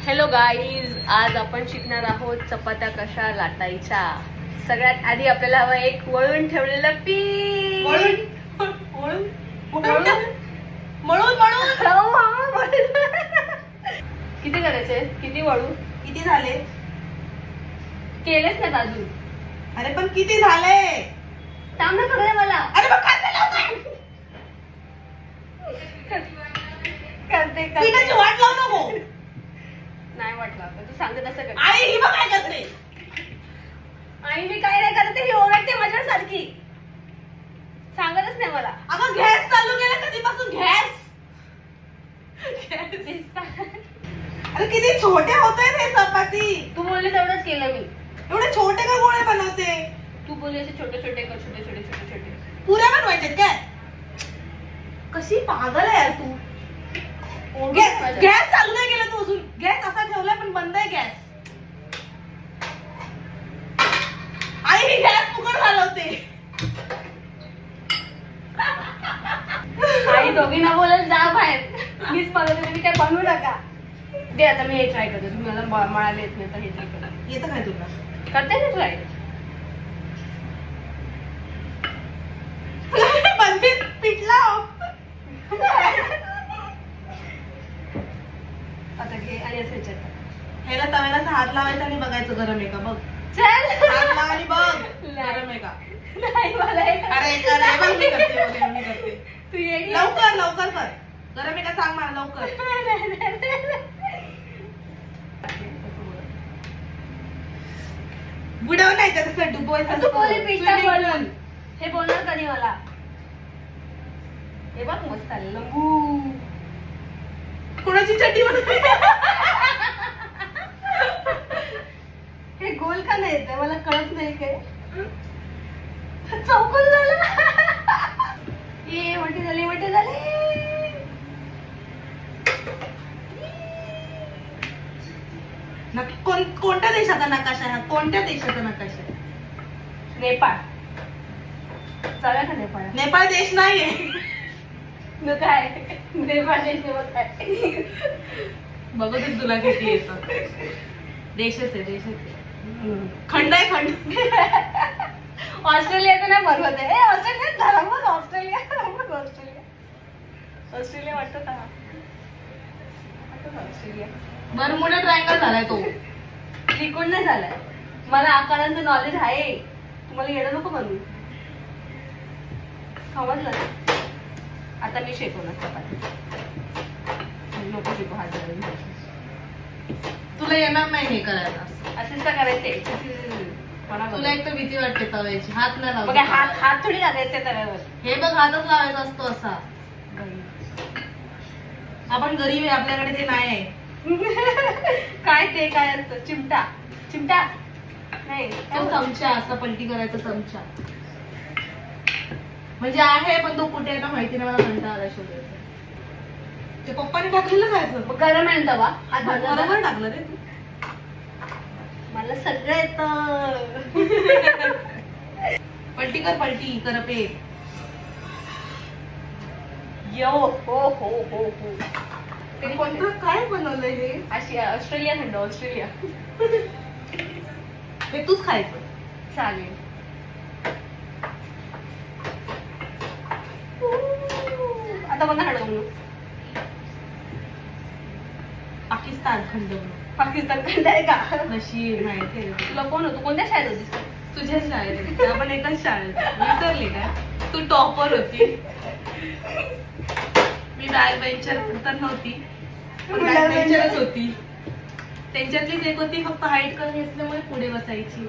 Hello guys, आज आपण शिकणार आहोत चपात्या कशा लाटायच्या. सगळ्यात आधी आपल्याला हवं एक वळून ठेवलेलं पीठ. किती करायचे? किती वळू? किती झाले? केलेच नाहीत अजून. अरे पण किती झाले? थांब ना, करू दे मला. अरे मग करते लवकर. करते पीठाची वाट लावू नको. नाही वाटलं पण तू सांगत असं कर. आई ही बघ काय करते. आई मी काय नाही करते, ही ओरडते माझ्यासारखी. सांगतच नाही मला. अगं गॅस चालू केला कधीपासून? गॅस. अरे किती छोटे होते रे चपाती. तू बोलली तेवढंच केलं मी. एवढे छोटे का गोळे बनवते? तू बोलली असे छोटे छोटे कर, छोटे छोटे छोटे छोटे. पुऱ्या बनवायचे काय? कशी पागल आहे यार तू. गॅस चालू नाही केला तू अजून. गॅस असा ठेवलाय पण बंद आहे गॅस. आई ही गॅस फुकट घालवते. आई दोघींना बोलत जा बाहेर. मीच बघत तुम्ही काय बनवू नका. दे आता मी हे ट्राय करते. तुम्ही मला मळायला येत नाही तर हे ट्राय करा. येतं काय तुला? करते ना ट्राय. बंदीत पिटला. आता घे आणि असं ह्याच्यात. ह्याला तव्याला असा हात लावायचा आणि बघायचं गरम आहे का बघ. चल. हात लाव आणि बघ गरम आहे का. नाही मला हे अरे कर बघ मी करते मी करते. तू ये की. लवकर लवकर कर. गरम आहे का सांग मला लवकर. बुडव नाही तर तसं डुबवायचं. तू बोलली पिठा बोलून. हे बोलणार कधी मला. हे बघ मस्त आलं लंबू. कोणाची चड्डी बनवते? हे गोल का नाही येत मला कळत नाही. काय चौकोन झालं. ये मोठी झाली मोठी झाली. कोणत्या देशाचा नकाशा आहे हा? कोणत्या देशाचा नकाशा आहे? नेपाळ. चालेल का नेपाळ? नेपाळ देश नाहीये. न काय नेपाळ देश काय बघू दे तुला किती येतं. देशच आहे देशच आहे. खंड आहे खंड. ऑस्ट्रेलियाचं नाही बरोबर आहे. ऑस्ट्रेलियात झाला मग. ऑस्ट्रेलिया ऑस्ट्रेलिया वाटतं का? ऑस्ट्रेलिया बरमुडा ट्रायंगल झालाय तो. त्रिकोण नाही झालाय. मला आकारांचं नॉलेज आहे. तुम्हाला येणं नको बनवू. समजलं ना? आता मी शिकवणार चपाती. नको शिकू हात धरून. तुला येणार नाही हे करायला. असेच तर करायचे. तुला एक तर भीती वाटते तव्याची. हात नाही बघा लावायचा. हात थोडी लागायचे तव्यावर. हे बघ हातच लावायचा असतो असा. आपण गरीब आहे आपल्याकडे ते नाही आहे. काय ते काय असतं? चिमटा चिमटा नाही तो चमचा असा पलटी करायचा चमचा. म्हणजे आहे पण तो कुठे आहे ना माहिती नाही. मला कंटाळा आला शोधायचा. ते पप्पाने टाकलेलं खायचं. मग गरम आहे ना तवा. हात बरोबर टाकलं रे तू. मला सगळं येतं. पलटी कर पलटी करपे. यो हो हो हो हो. ते कोणतं काय बनवलंय हे? आशिया ऑस्ट्रेलिया थंड ऑस्ट्रेलिया. हे तूच खायचं. चालेल. आता बघा हडवून. पाकिस्तान खंड. पाकिस्तान खंड आहे का? नशीब नाही ते. तुला कोण होतो? कोणत्या शाळेत होतीस? तुझ्या शाळेत आपण एकाच शाळेत विसरली काय? तू टॉपर होती. मी बॅक बेंचर तर नव्हती पण बॅक बेंचरच होती. त्यांच्यातलीच एक होती. फक्त हाईट कमी असल्यामुळे पुढे बसायची.